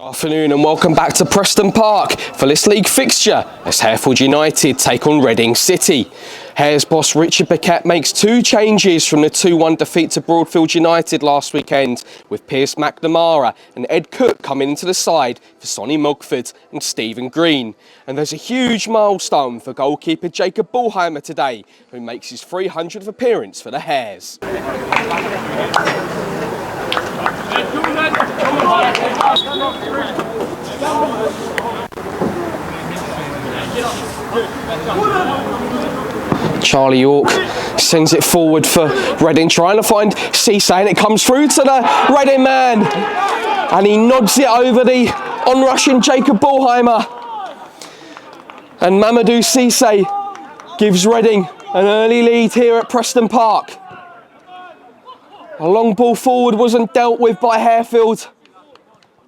Afternoon and welcome back to Preston Park for this league fixture as Harefield United take on Reading City. Hares boss Richard Pepe makes two changes from the 2-1 defeat to Broadfield United last weekend, with Pierce McNamara and Ed Cook coming into the side for Sonny Mugford and Stephen Green. And there's a huge milestone for goalkeeper Jacob Bullheimer today, who makes his 300th appearance for the Hares. Charlie York sends it forward for Reading, trying to find Cisse, and it comes through to the Reading man, and he nods it over the onrushing Jacob Bullheimer, and Mamadou Cisse gives Reading an early lead here at Preston Park. A long ball forward wasn't dealt with by Harefield,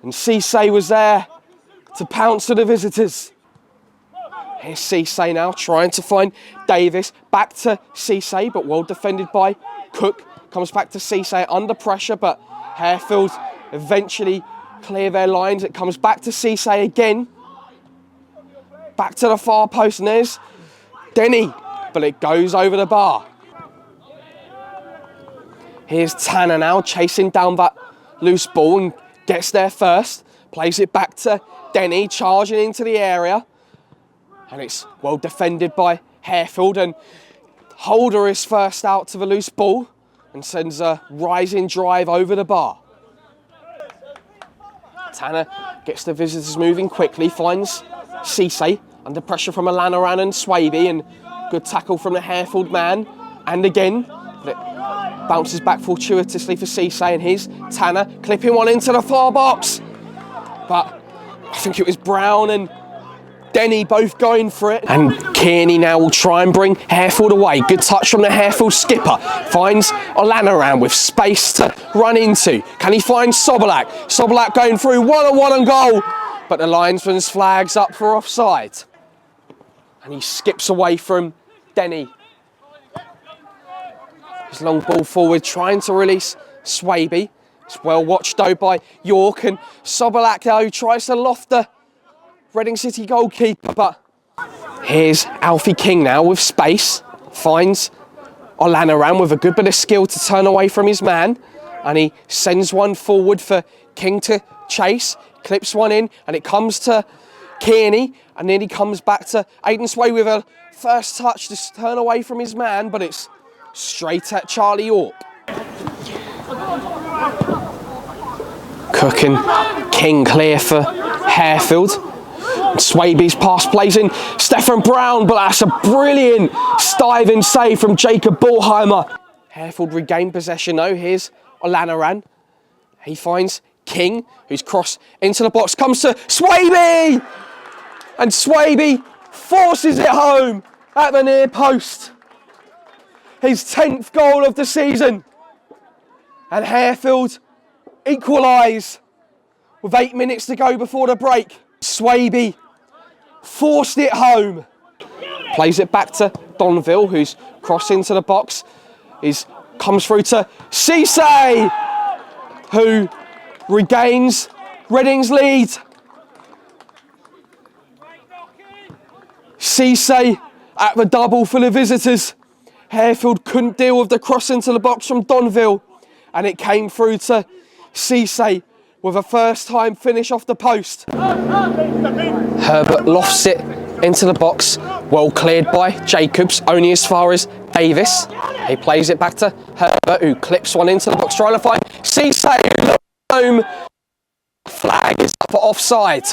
and Cisse was there to pounce to the visitors. Here's Cisse now trying to find Davis, back to Cisse, but well defended by Cook. Comes back to Cisse under pressure, but Harefield eventually clear their lines. It comes back to Cisse again, back to the far post, and there's Denny, but it goes over the bar. Here's Tanner now chasing down that loose ball and gets there first. Plays it back to Denny, charging into the area. And it's well defended by Harefield, and Holder is first out to the loose ball and sends a rising drive over the bar. Tanner gets the visitors moving quickly, finds Cisse under pressure from Alanaran and Swaby, and good tackle from the Harefield man. And again, but it bounces back fortuitously for Cisse, and here's Tanner clipping one into the far box. But I think it was Brown and Denny both going for it. And Kearney now will try and bring Harefield away. Good touch from the Harefield skipper. Finds Olanaran with space to run into. Can he find Sobolak? Sobolak going through, one-on-one on goal. But the linesman's flag's up for offside. And he skips away from Denny. His long ball forward, trying to release Swaby. It's well watched though by York, and Sobolak though tries to loft the Reading City goalkeeper, but here's Alfie King now with space, finds Olanaran with a good bit of skill to turn away from his man, and he sends one forward for King to chase, clips one in, and it comes to Kearney, and then he comes back to Aidan Sway with a first touch to turn away from his man, but it's straight at Charlie York. Cook and King clear for Harefield. Swaby's pass plays in Stefan Brown, but that's a brilliant diving save from Jacob Bullheimer. Harefield regained possession though. Here's Olanaran. He finds King, who's crossed into the box, comes to Swaby! And Swaby forces it home at the near post. His 10th goal of the season. And Harefield equalise with 8 minutes to go before the break. Swaby forced it home. Plays it back to Donville, who's crossed into the box. Comes through to Cisse, who regains Reading's lead. Cisse at the double for the visitors. Harefield couldn't deal with the cross into the box from Donville, and it came through to Cisse with a first-time finish off the post. Herbert lofts it into the box, well cleared by Jacobs, only as far as Davis. He plays it back to Herbert, who clips one into the box, trying to find Cisse, home. Flag is up for offside.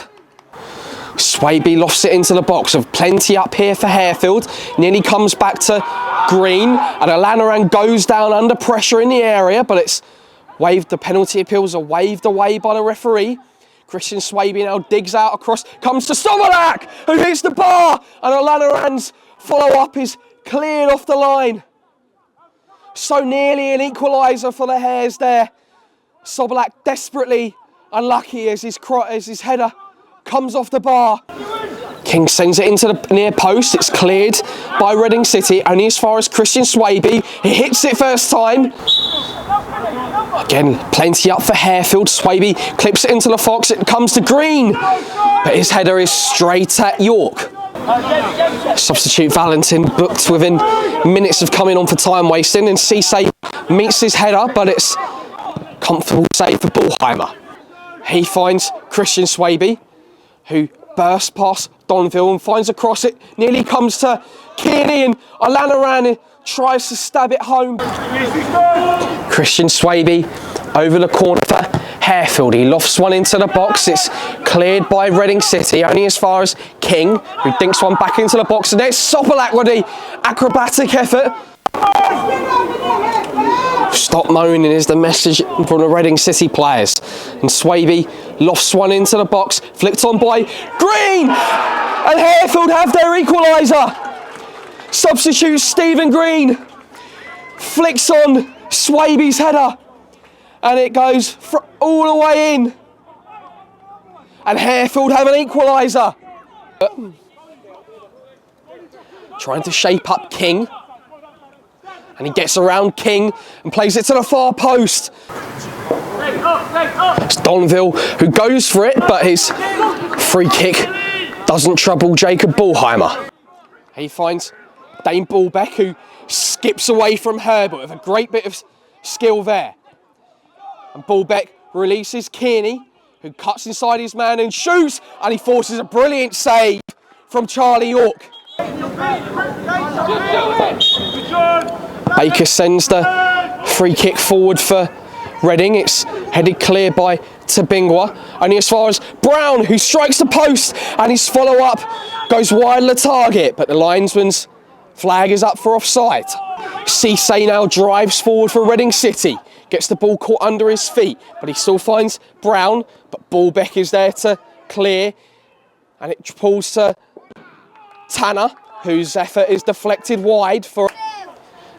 Swaby lofts it into the box, with plenty up here for Harefield. Nearly comes back to Green, and Olanaran goes down under pressure in the area, but it's waved. The penalty appeals are waved away by the referee. Christian Swaby now digs out across, comes to Sobolak, who hits the bar, and Olanaran's follow-up is cleared off the line. So nearly an equaliser for the Hares there. Sobolak desperately unlucky as his header comes off the bar. King sends it into the near post. It's cleared by Reading City, only as far as Christian Swaby. He hits it first time. Again, plenty up for Harefield. Swaby clips it into the Fox. It comes to Green, but his header is straight at York. Substitute Valentin booked within minutes of coming on for time wasting, and Cisse meets his header, but it's comfortable save for Bullheimer. He finds Christian Swaby, who bursts past Donville and finds a cross. It nearly comes to Kearney, and Alanaran tries to stab it home. Christian Swaby over the corner for Harefield. He lofts one into the box. It's cleared by Reading City, only as far as King, who dinks one back into the box. And there's Sopelak with the acrobatic effort. Stop moaning is the message from the Reading City players. And Swaby lofts one into the box, flicked on by Green, and Harefield have their equaliser. Substitute Stephen Green flicks on Swaby's header, and it goes all the way in. And Harefield have an equaliser. Trying to shape up King, and he gets around King and plays it to the far post. It's Donville who goes for it, but his free kick doesn't trouble Jacob Bullheimer. He finds Dane Bullbeck, who skips away from Herbert with a great bit of skill there. And Bullbeck releases Kearney, who cuts inside his man and shoots, and he forces a brilliant save from Charlie York. Baker sends the free kick forward for Reading. It's headed clear by Tabingwa, only as far as Brown, who strikes the post, and his follow-up goes wide of the target, but the linesman's flag is up for offside. Cisse now drives forward for Reading City, gets the ball caught under his feet, but he still finds Brown, but Bullbeck is there to clear, and it pulls to Tanner, whose effort is deflected wide for...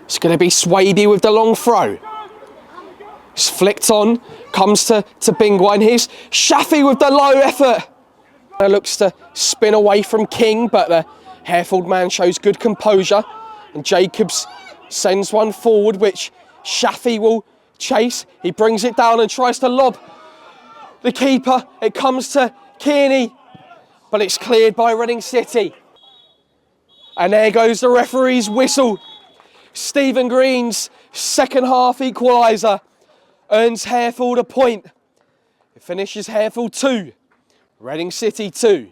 It's going to be Swaby with the long throw. It's flicked on, comes to Bingwa, and here's Shafi with the low effort. Looks to spin away from King, but the Harefield man shows good composure, and Jacobs sends one forward, which Shafi will chase. He brings it down and tries to lob the keeper. It comes to Kearney, but it's cleared by Reading City. And there goes the referee's whistle. Stephen Green's second half equaliser earns Harefield a point. It finishes Harefield 2, Reading City 2.